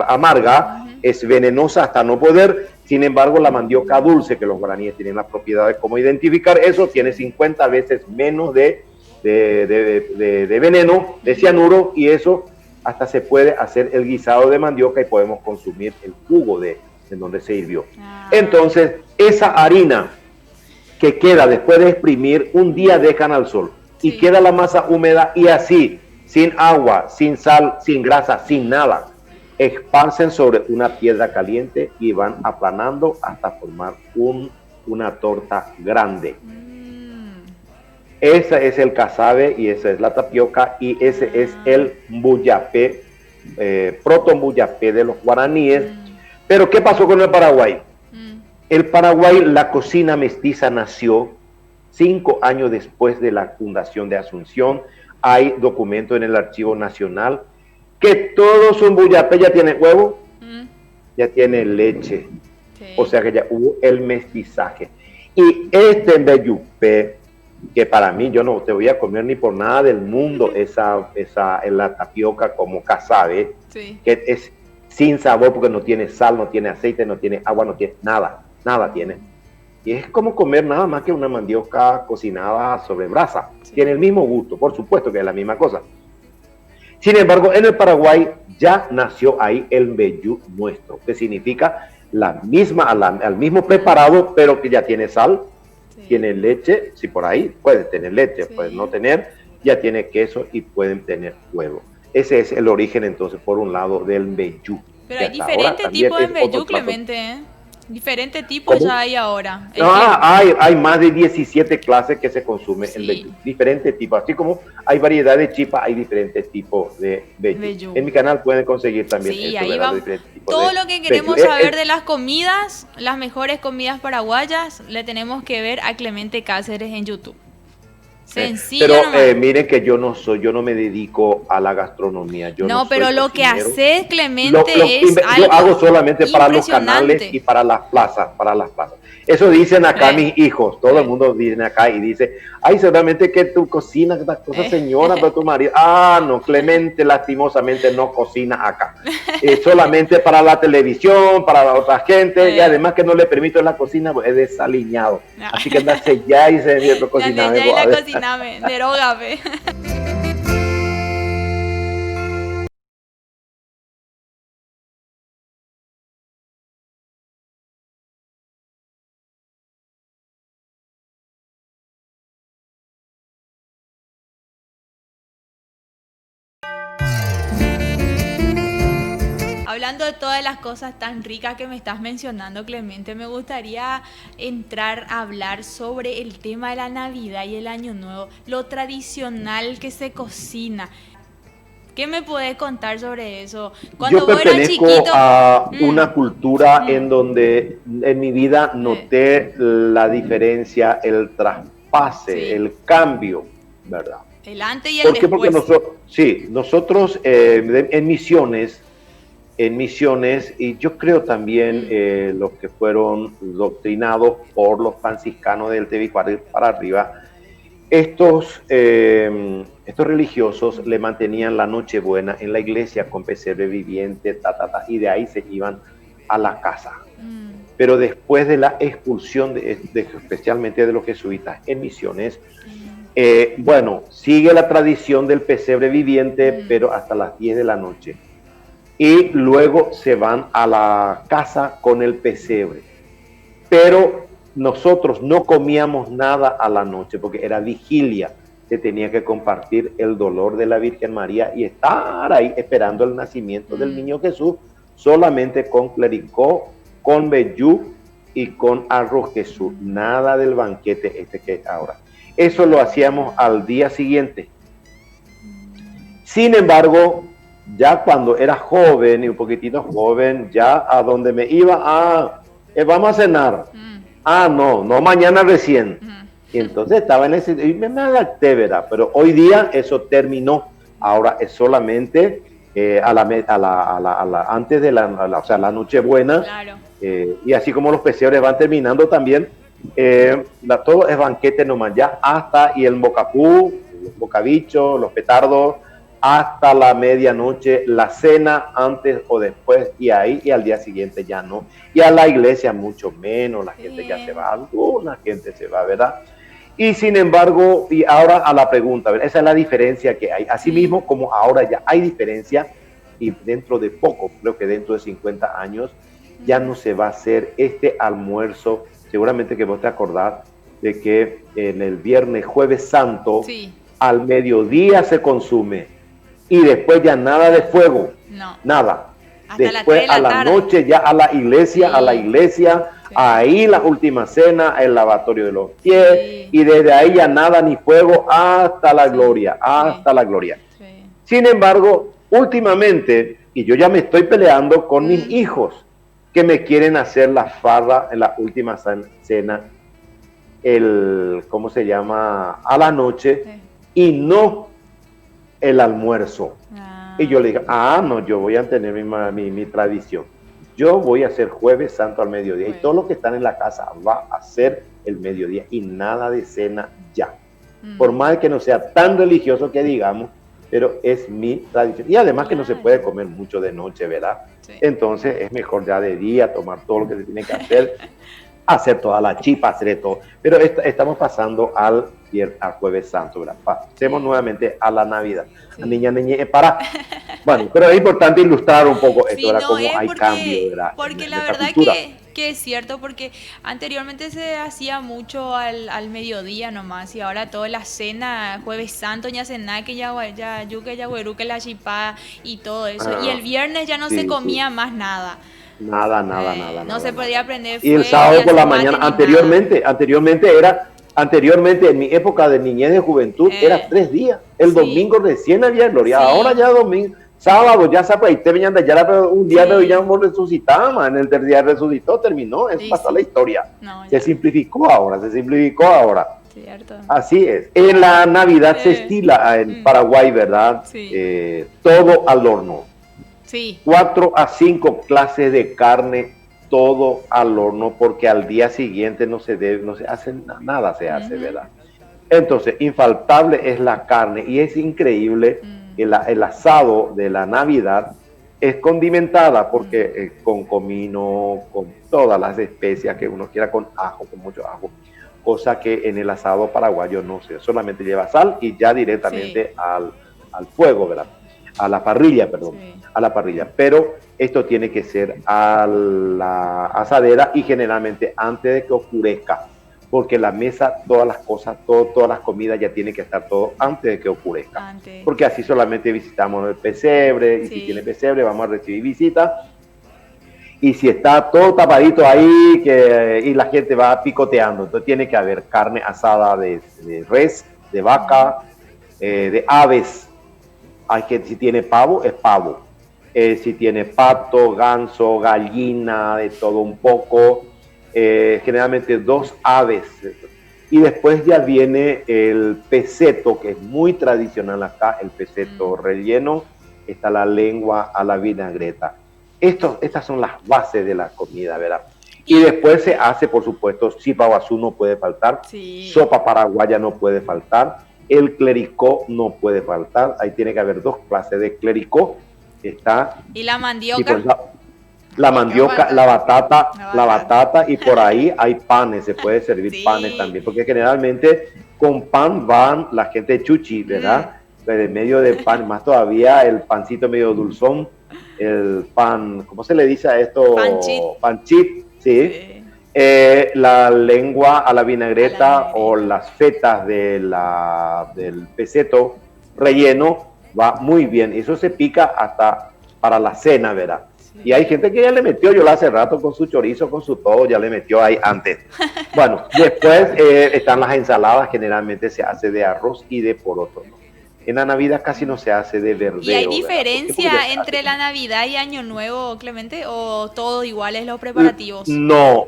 Speaker 3: amarga, es venenosa hasta no poder. Sin embargo, la mandioca dulce, que los guaraníes tienen la propiedad de cómo identificar eso, tiene 50 veces menos de veneno, de cianuro, y eso hasta se puede hacer el guisado de mandioca y podemos consumir el jugo en donde se hirvió. Entonces, esa harina que queda después de exprimir, un día dejan al sol y queda la masa húmeda, y así, sin agua, sin sal, sin grasa, sin nada, esparcen sobre una piedra caliente y van aplanando hasta formar una torta grande. Ese es el casabe y esa es la tapioca y ese es el mbuyapé, proto-mbuyapé de los guaraníes. Pero ¿qué pasó con el Paraguay? El Paraguay, la cocina mestiza nació 5 años después de la fundación de Asunción. Hay documento en el Archivo Nacional que todo su mbuyapé ya tiene huevo, ya tiene leche. Sí. O sea que ya hubo el mestizaje. Y este mbeyupé, que para mí, yo no te voy a comer ni por nada del mundo la tapioca como casabe, sí, que es sin sabor porque no tiene sal, no tiene aceite, no tiene agua, no tiene nada tiene. Y es como comer nada más que una mandioca cocinada sobre brasa. Sí. Tiene el mismo gusto, por supuesto que es la misma cosa. Sin embargo, en el Paraguay ya nació ahí el mbeyú nuestro, que significa al mismo preparado, pero que ya tiene sal, tiene leche, si por ahí puede tener leche, puede no tener, ya tiene queso y pueden tener huevo. Ese es el origen entonces, por un lado, del mbejú.
Speaker 2: Pero hay diferentes tipos de mbejú, Clemente, ¿eh? Diferentes tipos ya hay ahora.
Speaker 3: Hay más de 17 clases que se consumen en mbejú, diferentes tipos. Así como hay variedad de chipa, hay diferentes tipos de mbejú. En mi canal pueden conseguir también
Speaker 2: ahí va todo lo que queremos saber de las comidas, las mejores comidas paraguayas, le tenemos que ver a Clemente Cáceres en YouTube. Sencillo.
Speaker 3: Pero miren que yo no me dedico a la gastronomía.
Speaker 2: Pero lo que haces, Clemente, es algo
Speaker 3: yo hago solamente para los canales y para las plazas, Eso dicen acá mis hijos, todo el mundo viene acá y dice, ay, seguramente que tú cocinas estas cosas, señora, pero tu marido, no, Clemente lastimosamente no cocina acá, solamente para la televisión, para la otra gente, y además que no le permito en la cocina, pues es desaliñado, así que andase ya y se viene cociname.
Speaker 2: Ya y la cociname, derógame. Hablando de todas las cosas tan ricas que me estás mencionando, Clemente, me gustaría entrar a hablar sobre el tema de la Navidad y el Año Nuevo, lo tradicional que se cocina. ¿Qué me puedes contar sobre eso?
Speaker 3: Yo pertenezco a una cultura en donde en mi vida noté la diferencia, el traspase, el cambio, ¿verdad?
Speaker 2: El antes y el después.
Speaker 3: Porque nosotros en Misiones, y yo creo también los que fueron doctrinados por los franciscanos del Tebicuary para arriba, estos religiosos le mantenían la Nochebuena en la iglesia con pesebre viviente, y de ahí se iban a la casa. Pero después de la expulsión, especialmente de los jesuitas en Misiones, sigue la tradición del pesebre viviente, pero hasta las 10 de la noche. Y luego se van a la casa con el pesebre. Pero nosotros no comíamos nada a la noche porque era vigilia. Se tenía que compartir el dolor de la Virgen María y estar ahí esperando el nacimiento del niño Jesús, solamente con clericó, con mbejú y con arroz Jesús. Nada del banquete que es ahora. Eso lo hacíamos al día siguiente. Sin embargo, ya cuando era joven y un poquitito joven, ya a donde me iba, vamos a cenar. No mañana recién. Y entonces estaba en ese, y me adapté, ¿verdad? Pero hoy día eso terminó. Ahora es solamente antes de la Nochebuena. Claro. Y así como los pesebres van terminando también, todo es banquete nomás, ya hasta, y el bocapú, los bocabichos, los petardos, hasta la medianoche, la cena antes o después, y al día siguiente ya no. Y a la iglesia mucho menos, la gente ya se va, alguna gente se va, ¿verdad? Y sin embargo, y ahora a la pregunta, ¿verdad? Esa es la diferencia que hay. Asimismo, como ahora ya hay diferencia, y dentro de poco, creo que dentro de 50 años, ya no se va a hacer este almuerzo. Seguramente que vos te acordás de que en el viernes, jueves santo, al mediodía se consume. Y después ya nada de fuego, nada. Hasta después a la noche ya a la iglesia, ahí la última cena, el lavatorio de los pies, y desde ahí ya nada ni fuego hasta la gloria, hasta la gloria. Sin embargo, últimamente, y yo ya me estoy peleando con mis hijos, que me quieren hacer la farra en la última cena, ¿cómo se llama? A la noche, y no el almuerzo. Y yo le digo, no, yo voy a tener mi tradición. Yo voy a hacer jueves santo al mediodía, y todo lo que están en la casa va a ser el mediodía, y nada de cena ya. Por más que no sea tan religioso que digamos, pero es mi tradición. Y además que no se puede comer mucho de noche, ¿verdad? Entonces es mejor ya de día tomar todo lo que se tiene que hacer. hacer toda la chipa, hacer todo. Pero estamos pasando al Jueves Santo, ¿verdad? Pasemos nuevamente a la Navidad. Sí. La niña, para... Bueno, pero es importante ilustrar un poco esto, ¿verdad? Cómo hay cambio, ¿verdad?
Speaker 2: Porque la verdad que es cierto, porque anteriormente se hacía mucho al mediodía nomás, y ahora toda la cena, Jueves Santo, ya cená, que ya yuque, ya güerú, que la chipá y todo eso. Y el viernes ya no se comía más nada.
Speaker 3: Nada.
Speaker 2: No se podía aprender.
Speaker 3: Y el sábado por la mañana, anteriormente en mi época de niñez de juventud, era 3 días. El domingo recién había gloria, ahora ya domingo. Sábado ya se apretó, ya un día ya resucitaba, en el tercer día resucitó, terminó, eso pasó la historia. Se simplificó ahora. Cierto. Así es. En la Navidad se estila en Paraguay, ¿verdad? Todo al horno. 4 a 5 clases de carne, todo al horno, porque al día siguiente no se hace nada, ¿verdad? Entonces, infaltable es la carne, y es increíble. El asado de la Navidad es condimentada porque con comino, con todas las especias que uno quiera, con ajo, con mucho ajo, cosa que en el asado paraguayo no se, solamente lleva sal y ya directamente al fuego, ¿verdad? A la parrilla, pero esto tiene que ser a la asadera y generalmente antes de que oscurezca, porque la mesa, todas las cosas, todas las comidas ya tiene que estar todo antes de que oscurezca. Porque así solamente visitamos el pesebre, y si tiene pesebre vamos a recibir visitas. Y si está todo tapadito ahí y la gente va picoteando, entonces tiene que haber carne asada de res, de vaca, de aves. Hay que, si tiene pavo, es pavo. Si tiene pato, ganso, gallina, de todo un poco. Generalmente 2 aves, y después ya viene el peseto, que es muy tradicional acá, el peseto relleno, está la lengua a la vinagreta. Estas son las bases de la comida, ¿verdad? Y después se hace, por supuesto, chipa guazú no puede faltar, sopa paraguaya no puede faltar, el clericó no puede faltar, ahí tiene que haber 2 clases de clericó,
Speaker 2: y la mandioca.
Speaker 3: La mandioca, la batata, y por ahí hay panes, se puede servir panes también, porque generalmente con pan van la gente chuchi, ¿verdad? En medio de pan, más todavía el pancito medio dulzón, el pan, ¿cómo se le dice a esto? Panchit, sí. La lengua a la vinagreta o las fetas del peseto relleno va muy bien, eso se pica hasta para la cena, ¿verdad? Y hay gente que ya le metió, yo hace rato con su chorizo, con su todo, ya le metió ahí antes. Bueno, después están las ensaladas, generalmente se hace de arroz y de poroto. En la Navidad casi no se hace de verdeo.
Speaker 2: ¿Y hay diferencia entre la Navidad y Año Nuevo, Clemente, o todo iguales los preparativos?
Speaker 3: No,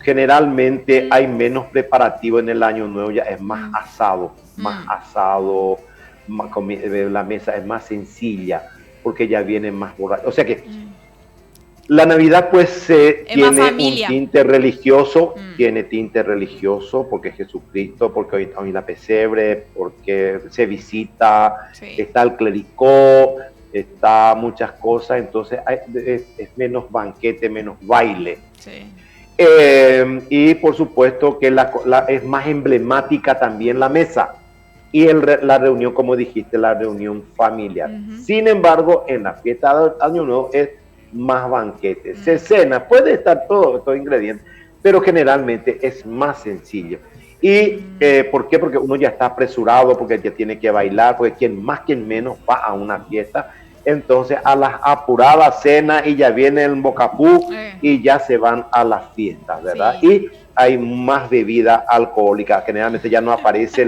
Speaker 3: generalmente hay menos preparativo en el Año Nuevo, ya es más asado, la mesa es más sencilla, porque ya viene más borracho. O sea que la Navidad pues tiene un tinte religioso, porque es Jesucristo, porque hoy la pesebre, porque se visita, está el clericó, está muchas cosas, entonces es menos banquete, menos baile. Y por supuesto que es más emblemática también la mesa. Y la reunión, como dijiste, la reunión familiar. Sin embargo, en la fiesta de Año Nuevo es más banquete. Se cena, puede estar todo ingrediente, pero generalmente es más sencillo. ¿Y por qué? Porque uno ya está apresurado, porque ya tiene que bailar, porque quien más, quien menos va a una fiesta. Entonces, a las apuradas cena y ya viene el bocapú y ya se van a las fiestas, ¿verdad? Y hay más bebida alcohólica. Generalmente ya no aparece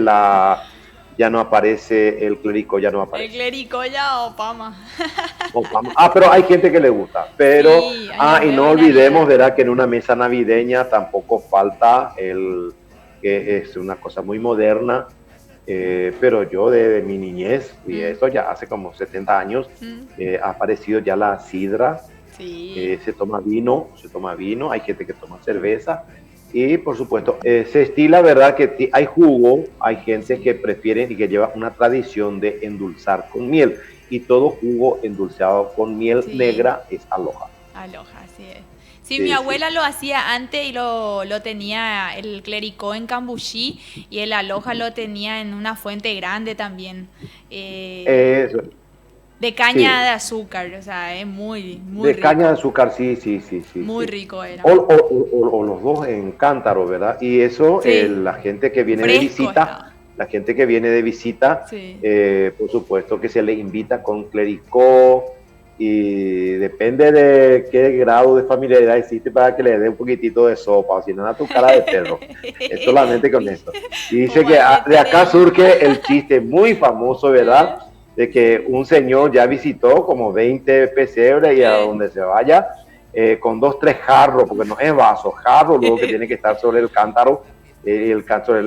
Speaker 3: el clerico, ya no aparece.
Speaker 2: El clerico ya o pama.
Speaker 3: Pero hay gente que le gusta. Pero, y no olvidemos, ¿verdad? Que en una mesa navideña tampoco falta que es una cosa muy moderna, pero yo de mi niñez, y eso ya hace como 70 años, ha aparecido ya la sidra, se toma vino, hay gente que toma cerveza, y por supuesto, se estila, ¿verdad? Que hay jugo, hay gente que prefiere y que lleva una tradición de endulzar con miel, y todo jugo endulzado con miel negra es aloja.
Speaker 2: Aloja, así es. Sí, mi abuela lo hacía antes y lo tenía el clericó en Cambuchí y el aloja lo tenía en una fuente grande también.
Speaker 3: Eso,
Speaker 2: De caña
Speaker 3: sí.
Speaker 2: de azúcar, o sea, es muy
Speaker 3: De caña de
Speaker 2: rico.
Speaker 3: azúcar, sí, sí, sí, sí,
Speaker 2: Muy
Speaker 3: sí.
Speaker 2: rico era.
Speaker 3: O los dos en cántaro, ¿verdad? Y eso,
Speaker 2: Sí,
Speaker 3: la gente que viene de
Speaker 2: fresco
Speaker 3: visita,
Speaker 2: estaba.
Speaker 3: la gente que viene de visita,
Speaker 2: Sí.
Speaker 3: por supuesto que se le invita con clericó y depende de qué grado de familiaridad existe para que le dé un poquitito de sopa, o si no, a tu cara de perro. Es solamente con esto. Y dice que de acá surge el chiste muy famoso, ¿verdad? De que un señor ya visitó como 20 pesebres y a donde se vaya, con 2, 3 jarros, porque no es vaso, jarro, luego que tiene que estar sobre el cántaro, el cántaro,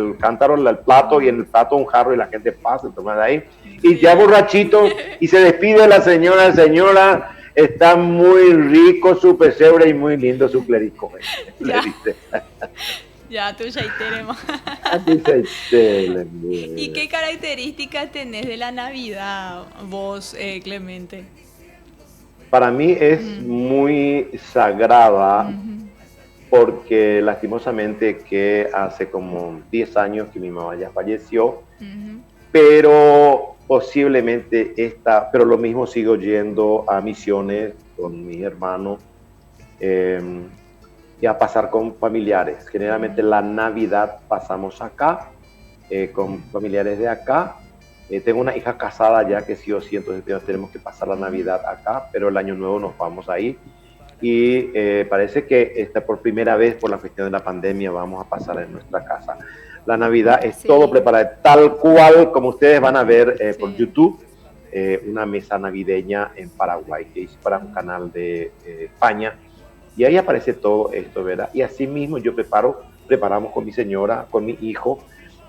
Speaker 3: el plato, y en el plato un jarro y la gente pasa, toma de ahí. Y ya borrachito, y se despide la señora, está muy rico su pesebre y muy lindo su clerico. Le dice.
Speaker 2: Ya, tú ya tenemos. ¿Y qué características tenés de la Navidad vos, Clemente?
Speaker 3: Para mí es muy sagrada porque lastimosamente que hace como 10 años que mi mamá ya falleció, pero posiblemente pero lo mismo sigo yendo a misiones con mis hermanos y a pasar con familiares. Generalmente la Navidad pasamos acá, con familiares de acá. Tengo una hija casada ya que sí o sí, entonces tenemos que pasar la Navidad acá, pero el Año Nuevo nos vamos a ir. Y parece que por primera vez por la cuestión de la pandemia vamos a pasar en nuestra casa. La Navidad es todo preparado, tal cual como ustedes van a ver por YouTube, una mesa navideña en Paraguay que hice para un canal de España, y ahí aparece todo esto, ¿verdad? Y así mismo yo preparamos con mi señora, con mi hijo,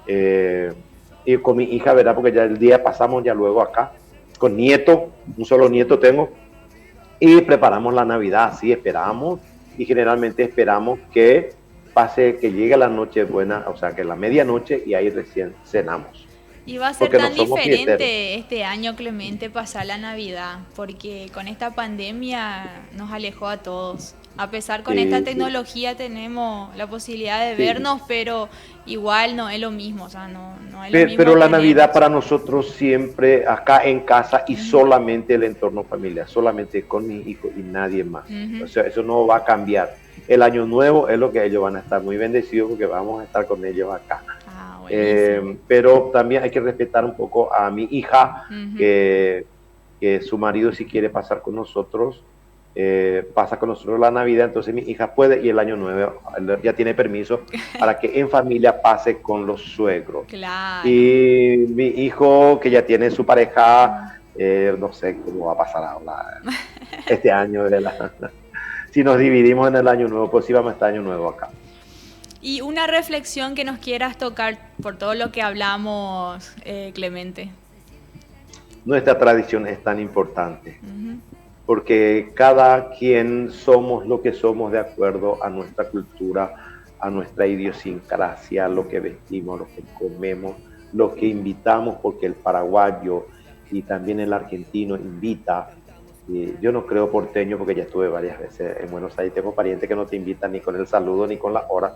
Speaker 3: y con mi hija, ¿verdad? Porque ya el día pasamos ya luego acá, con nieto, un solo nieto tengo, y preparamos la Navidad, así esperamos, y generalmente esperamos que que llegue la noche buena, o sea, que la medianoche, y ahí recién cenamos.
Speaker 2: Y va a ser tan diferente este año, Clemente, pasar la Navidad, porque con esta pandemia nos alejó a todos. A pesar con esta tecnología tenemos la posibilidad de vernos, pero igual no es lo mismo, o sea, no es lo mismo.
Speaker 3: Pero la Navidad para nosotros siempre acá en casa y solamente el entorno familiar, solamente con mi hijo y nadie más. O sea, eso no va a cambiar. El Año Nuevo es lo que ellos van a estar muy bendecidos porque vamos a estar con ellos acá. Pero también hay que respetar un poco a mi hija, que su marido si quiere pasar con nosotros, pasa con nosotros la Navidad, entonces mi hija puede, y el Año Nuevo ya tiene permiso para que en familia pase con los suegros.
Speaker 2: Claro.
Speaker 3: Y mi hijo, que ya tiene su pareja, no sé cómo va a pasar ahora este año, si nos dividimos en el Año Nuevo, pues sí vamos a estar Año Nuevo acá.
Speaker 2: Y una reflexión que nos quieras tocar por todo lo que hablamos, Clemente.
Speaker 3: Nuestra tradición es tan importante, porque cada quien somos lo que somos de acuerdo a nuestra cultura, a nuestra idiosincrasia, lo que vestimos, lo que comemos, lo que invitamos, porque el paraguayo y también el argentino invita. Yo no creo porteño porque ya estuve varias veces en Buenos Aires, tengo parientes que no te invitan ni con el saludo ni con la hora,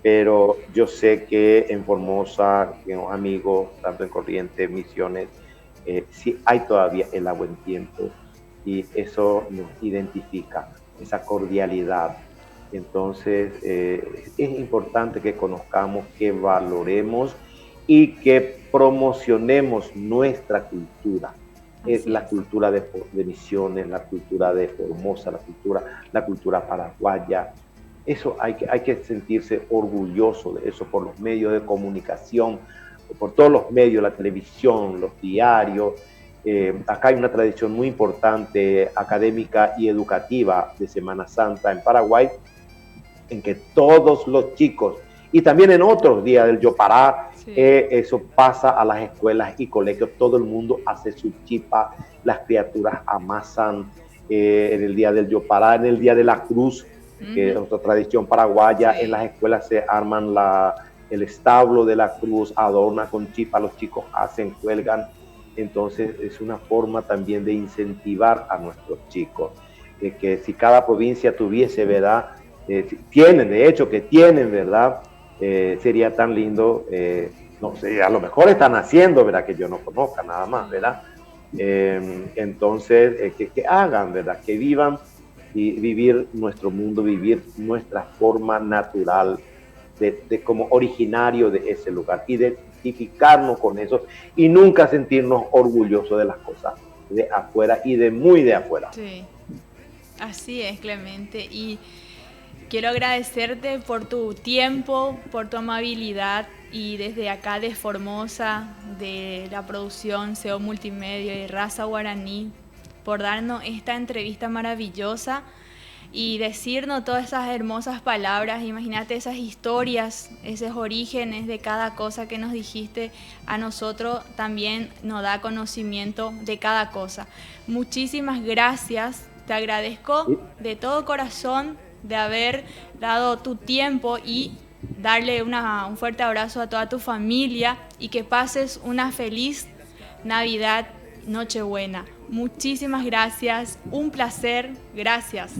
Speaker 3: pero yo sé que en Formosa, tengo amigos, tanto en Corrientes, Misiones, sí hay todavía el buen tiempo, y eso nos identifica, esa cordialidad. Entonces es importante que conozcamos, que valoremos y que promocionemos nuestra cultura. Es la cultura de Misiones, la cultura de Formosa, la cultura paraguaya. Eso hay que sentirse orgulloso de eso por los medios de comunicación, por todos los medios, la televisión, los diarios. Acá hay una tradición muy importante, académica y educativa, de Semana Santa en Paraguay, en que todos los chicos, y también en otros días del Yopará, eso pasa a las escuelas y colegios, todo el mundo hace su chipa, las criaturas amasan en el día del Yopará, en el día de la cruz, que es otra tradición paraguaya. En las escuelas se arman el establo de la cruz, adorna con chipa, los chicos cuelgan. Entonces es una forma también de incentivar a nuestros chicos. que si cada provincia tuviese, ¿verdad? Tienen, de hecho, que tienen, ¿verdad? Sería tan lindo, no sé, a lo mejor están haciendo, ¿verdad? Que yo no conozca nada más, ¿verdad? Entonces, que hagan, ¿verdad? Que vivan y vivir nuestro mundo, vivir nuestra forma natural de como originario de ese lugar, identificarnos con eso y nunca sentirnos orgullosos de las cosas de afuera y de muy de afuera.
Speaker 2: Sí, así es, Clemente, y quiero agradecerte por tu tiempo, por tu amabilidad, y desde acá de Formosa, de la producción SEO Multimedia y Raza Guaraní, por darnos esta entrevista maravillosa y decirnos todas esas hermosas palabras. Imagínate esas historias, esos orígenes de cada cosa que nos dijiste. A nosotros también nos da conocimiento de cada cosa. Muchísimas gracias, te agradezco de todo corazón de haber dado tu tiempo y darle un fuerte abrazo a toda tu familia y que pases una feliz Navidad, Nochebuena. Muchísimas gracias, un placer, gracias.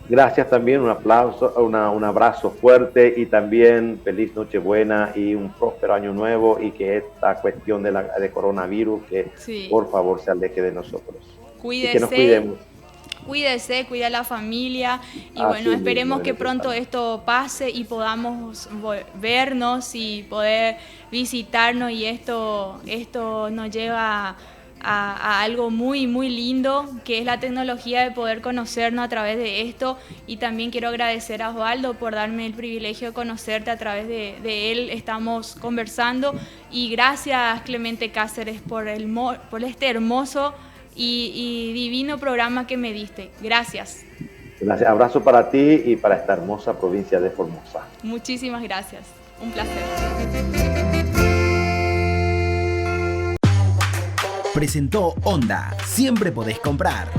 Speaker 3: Gracias también, un aplauso, un abrazo fuerte y también feliz Nochebuena y un próspero año nuevo, y que esta cuestión de coronavirus, que sí, por favor se aleje de nosotros.
Speaker 2: Cuídese,
Speaker 3: y que nos cuidemos.
Speaker 2: Cuídese, cuida a la familia y bueno, esperemos que pronto esto pase y podamos vernos y poder visitarnos, y esto nos lleva a algo muy, muy lindo, que es la tecnología de poder conocernos a través de esto. Y también quiero agradecer a Osvaldo por darme el privilegio de conocerte, a través de él estamos conversando. Y gracias, Clemente Cáceres, por este hermoso y divino programa que me diste. Gracias.
Speaker 3: Gracias. Abrazo para ti y para esta hermosa provincia de Formosa.
Speaker 2: Muchísimas gracias. Un placer.
Speaker 1: Presentó Onda. Siempre podés comprar.